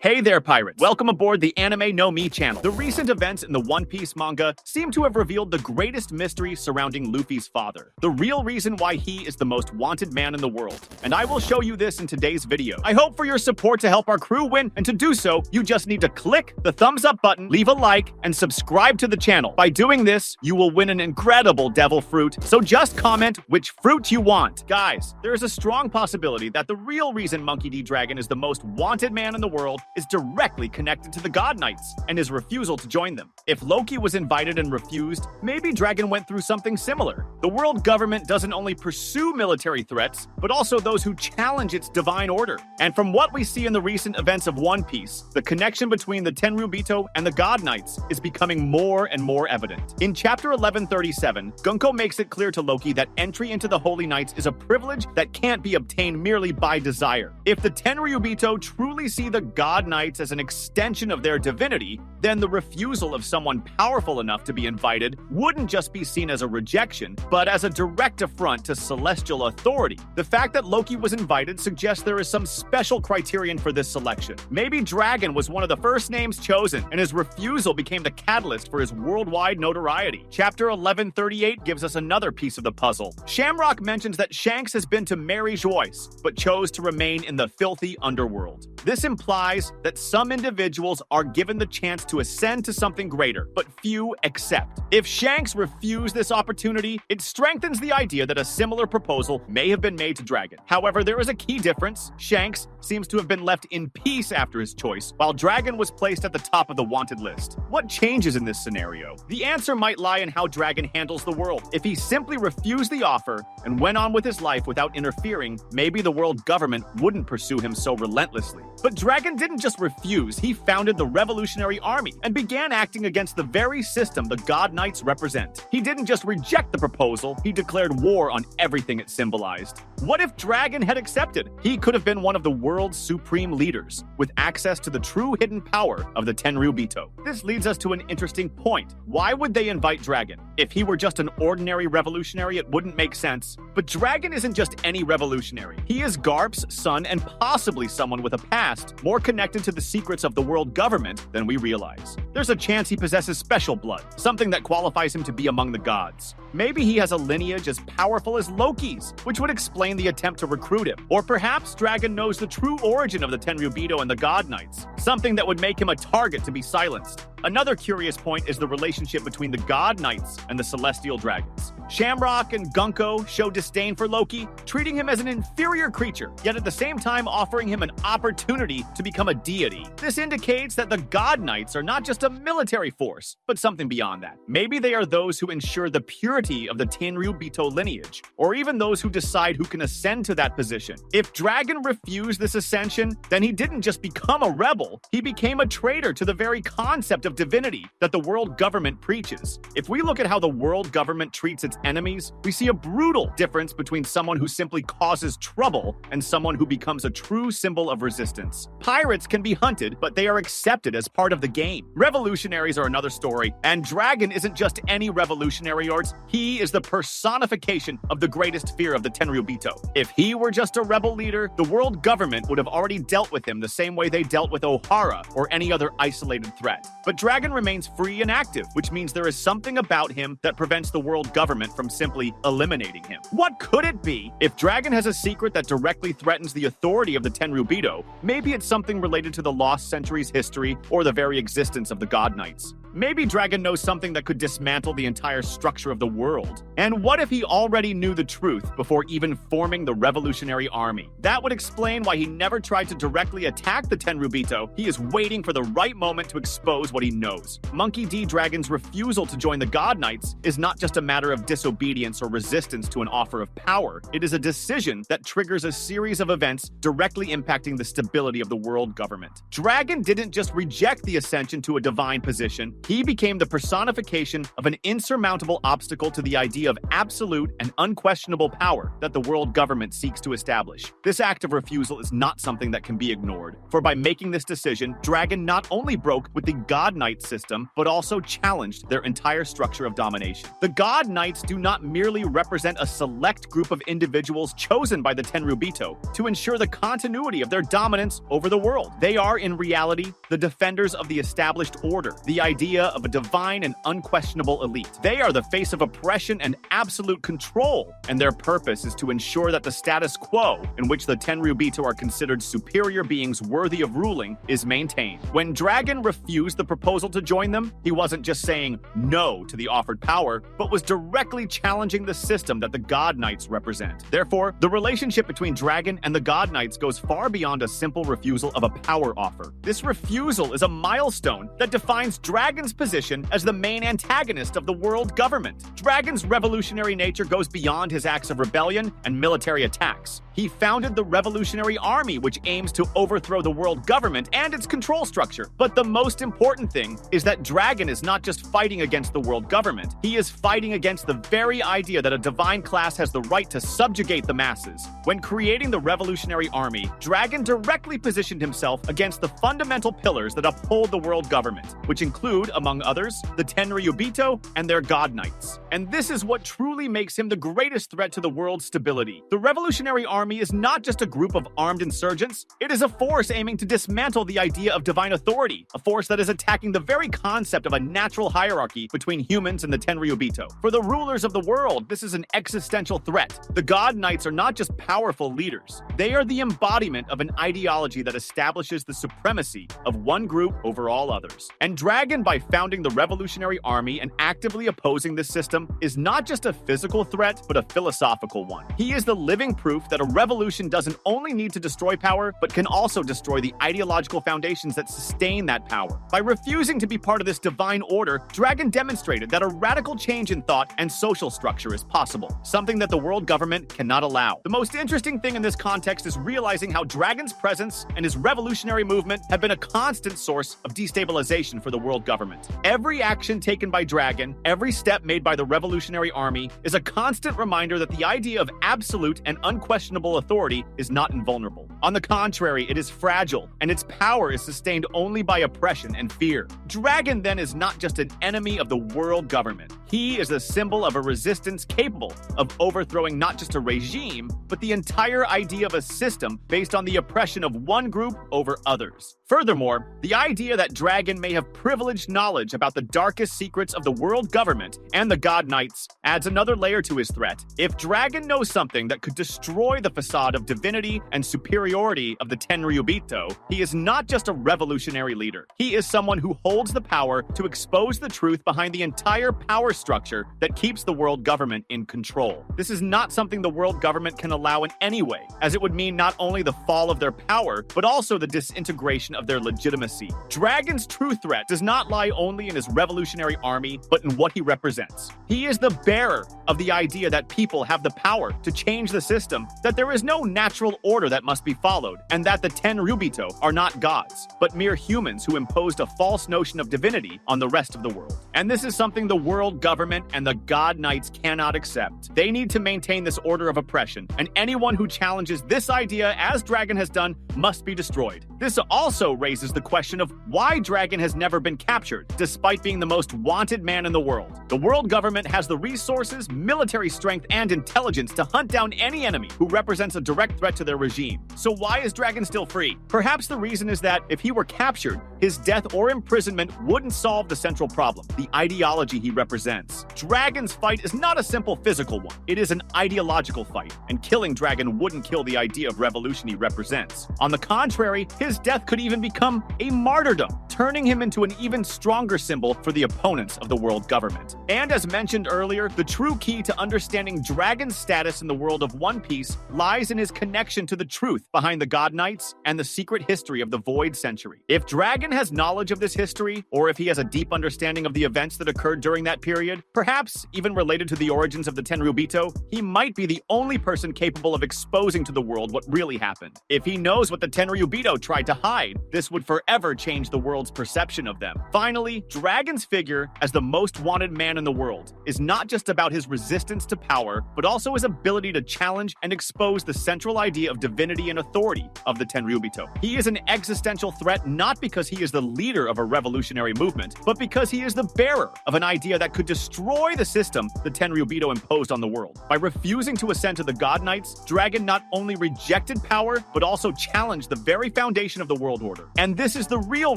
Hey there, pirates! Welcome aboard the Anime No Mi channel. The recent events in the One Piece manga seem to have revealed the greatest mystery surrounding Luffy's father, the real reason why he is the most wanted man in the world. And I will show you this in today's video. I hope for your support to help our crew win, and to do so, you just need to click the thumbs up button, leave a like, and subscribe to the channel. By doing this, you will win an incredible devil fruit, so just comment which fruit you want. Guys, there is a strong possibility that the real reason Monkey D. Dragon is the most wanted man in the world is directly connected to the God Knights and his refusal to join them. If Loki was invited and refused, maybe Dragon went through something similar. The world government doesn't only pursue military threats, but also those who challenge its divine order. And from what we see in the recent events of One Piece, the connection between the Tenryubito and the God Knights is becoming more and more evident. In chapter 1137, Gunko makes it clear to Loki that entry into the Holy Knights is a privilege that can't be obtained merely by desire. If the Tenryubito truly see the God Knights as an extension of their divinity, then the refusal of someone powerful enough to be invited wouldn't just be seen as a rejection, but as a direct affront to celestial authority. The fact that Loki was invited suggests there is some special criterion for this selection. Maybe Dragon was one of the first names chosen, and his refusal became the catalyst for his worldwide notoriety. Chapter 1138 gives us another piece of the puzzle. Shamrock mentions that Shanks has been to Mary Joyce, but chose to remain in the filthy underworld. This implies that some individuals are given the chance to ascend to something greater, but few accept. If Shanks refused this opportunity, it strengthens the idea that a similar proposal may have been made to Dragon. However, there is a key difference. Shanks seems to have been left in peace after his choice, while Dragon was placed at the top of the wanted list. What changes in this scenario? The answer might lie in how Dragon handles the world. If he simply refused the offer and went on with his life without interfering, maybe the world government wouldn't pursue him so relentlessly. But Dragon didn't just refuse, he founded the Revolutionary Army and began acting against the very system the God Knights represent. He didn't just reject the proposal, he declared war on everything it symbolized. What if Dragon had accepted? He could have been one of the world's supreme leaders, with access to the true hidden power of the Tenryubito. This leads us to an interesting point. Why would they invite Dragon? If he were just an ordinary revolutionary, it wouldn't make sense. But Dragon isn't just any revolutionary. He is Garp's son and possibly someone with a past more connected to the secrets of the world government than we realize. There's a chance he possesses special blood, something that qualifies him to be among the gods. Maybe he has a lineage as powerful as Loki's, which would explain the attempt to recruit him. Or perhaps Dragon knows the true origin of the Tenryubito and the God Knights, something that would make him a target to be silenced. Another curious point is the relationship between the God Knights and the Celestial Dragons. Shamrock and Gunko show disdain for Loki, treating him as an inferior creature, yet at the same time offering him an opportunity to become a deity. This indicates that the God Knights are not just a military force, but something beyond that. Maybe they are those who ensure the purity of the Tenryubito lineage, or even those who decide who can ascend to that position. If Dragon refused this ascension, then he didn't just become a rebel, he became a traitor to the very concept of divinity that the world government preaches. If we look at how the world government treats its enemies, we see a brutal difference between someone who simply causes trouble and someone who becomes a true symbol of resistance. Pirates can be hunted, but they are accepted as part of the game. Revolutionaries are another story, and Dragon isn't just any revolutionary arts, he is the personification of the greatest fear of the Tenryubito. If he were just a rebel leader, the world government would have already dealt with him the same way they dealt with O'Hara or any other isolated threat. But Dragon remains free and active, which means there is something about him that prevents the world government from simply eliminating him. What could it be? If Dragon has a secret that directly threatens the authority of the Tenryubito, maybe it's something related to the lost centuries' history or the very existence of the God Knights. Maybe Dragon knows something that could dismantle the entire structure of the world. And what if he already knew the truth before even forming the Revolutionary Army? That would explain why he never tried to directly attack the Tenryubito. He is waiting for the right moment to expose what he knows. Monkey D. Dragon's refusal to join the God Knights is not just a matter of disobedience or resistance to an offer of power. It is a decision that triggers a series of events directly impacting the stability of the world government. Dragon didn't just reject the ascension to a divine position, He became the personification of an insurmountable obstacle to the idea of absolute and unquestionable power that the world government seeks to establish. This act of refusal is not something that can be ignored, for by making this decision, Dragon not only broke with the God Knight system, but also challenged their entire structure of domination. The God Knights do not merely represent a select group of individuals chosen by the Tenryubito to ensure the continuity of their dominance over the world. They are, in reality, the defenders of the established order, the idea of a divine and unquestionable elite. They are the face of oppression and absolute control, and their purpose is to ensure that the status quo, in which the Tenryubito are considered superior beings worthy of ruling, is maintained. When Dragon refused the proposal to join them, he wasn't just saying no to the offered power, but was directly challenging the system that the God Knights represent. Therefore, the relationship between Dragon and the God Knights goes far beyond a simple refusal of a power offer. This refusal is a milestone that defines Dragon's position as the main antagonist of the world government. Dragon's revolutionary nature goes beyond his acts of rebellion and military attacks. He founded the Revolutionary Army, which aims to overthrow the world government and its control structure. But the most important thing is that Dragon is not just fighting against the world government. He is fighting against the very idea that a divine class has the right to subjugate the masses. When creating the Revolutionary Army, Dragon directly positioned himself against the fundamental pillars that uphold the world government, which include, among others, the Tenryubito and their God Knights. And this is what truly makes him the greatest threat to the world's stability. The Revolutionary Army is not just a group of armed insurgents, it is a force aiming to dismantle the idea of divine authority, a force that is attacking the very concept of a natural hierarchy between humans and the Tenryubito. For the rulers of the world, this is an existential threat. The God Knights are not just powerful leaders, they are the embodiment of an ideology that establishes the supremacy of one group over all others. And Dragon, by founding the Revolutionary Army and actively opposing this system, is not just a physical threat, but a philosophical one. He is the living proof that a revolution doesn't only need to destroy power, but can also destroy the ideological foundations that sustain that power. By refusing to be part of this divine order, Dragon demonstrated that a radical change in thought and social structure is possible, something that the world government cannot allow. The most interesting thing in this context is realizing how Dragon's presence and his revolutionary movement have been a constant source of destabilization for the world government. Every action taken by Dragon, every step made by the Revolutionary Army, is a constant reminder that the idea of absolute and unquestionable authority is not invulnerable. On the contrary, it is fragile, and its power is sustained only by oppression and fear. Dragon, then, is not just an enemy of the world government. He is a symbol of a resistance capable of overthrowing not just a regime, but the entire idea of a system based on the oppression of one group over others. Furthermore, the idea that Dragon may have privileged knowledge about the darkest secrets of the world government and the God Knights adds another layer to his threat. If Dragon knows something that could destroy the facade of divinity and superiority of the Tenryubito, he is not just a revolutionary leader. He is someone who holds the power to expose the truth behind the entire power structure that keeps the world government in control. This is not something the world government can allow in any way, as it would mean not only the fall of their power, but also the disintegration of their legitimacy. Dragon's true threat does not lie only in his revolutionary army, but in what he represents. He is the bearer of the idea that people have the power to change the system, that there is no natural order that must be followed, and that the Tenryubito are not gods, but mere humans who imposed a false notion of divinity on the rest of the world. And this is something the world government and the God Knights cannot accept. They need to maintain this order of oppression, and anyone who challenges this idea, as Dragon has done, must be destroyed. This also raises the question of why Dragon has never been captured, despite being the most wanted man in the world. The world government has the resources, military strength, and intelligence to hunt down any enemy who represents a direct threat to their regime. So why is Dragon still free? Perhaps the reason is that if he were captured, his death or imprisonment wouldn't solve the central problem, the ideology he represents. Dragon's fight is not a simple physical one. It is an ideological fight, and killing Dragon wouldn't kill the idea of revolution he represents. On the contrary, his death could even become a martyrdom, turning him into an even stronger symbol for the opponents of the world government. And as mentioned earlier, the true key to understanding Dragon's status in the world of One Piece lies in his connection to the truth behind the God Knights and the secret history of the Void Century. If Dragon Dragon has knowledge of this history, or if he has a deep understanding of the events that occurred during that period, perhaps even related to the origins of the Tenryubito, he might be the only person capable of exposing to the world what really happened. If he knows what the Tenryubito tried to hide, this would forever change the world's perception of them. Finally, Dragon's figure as the most wanted man in the world is not just about his resistance to power, but also his ability to challenge and expose the central idea of divinity and authority of the Tenryubito. He is an existential threat not because he is the leader of a revolutionary movement, but because he is the bearer of an idea that could destroy the system the Tenryubito imposed on the world. By refusing to ascend to the God Knights, Dragon not only rejected power, but also challenged the very foundation of the world order. And this is the real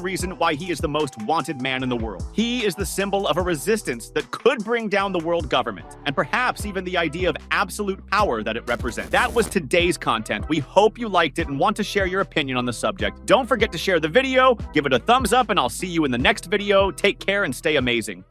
reason why he is the most wanted man in the world. He is the symbol of a resistance that could bring down the world government, and perhaps even the idea of absolute power that it represents. That was today's content. We hope you liked it and want to share your opinion on the subject. Don't forget to share the video, give it a thumbs up, and I'll see you in the next video. Take care and stay amazing.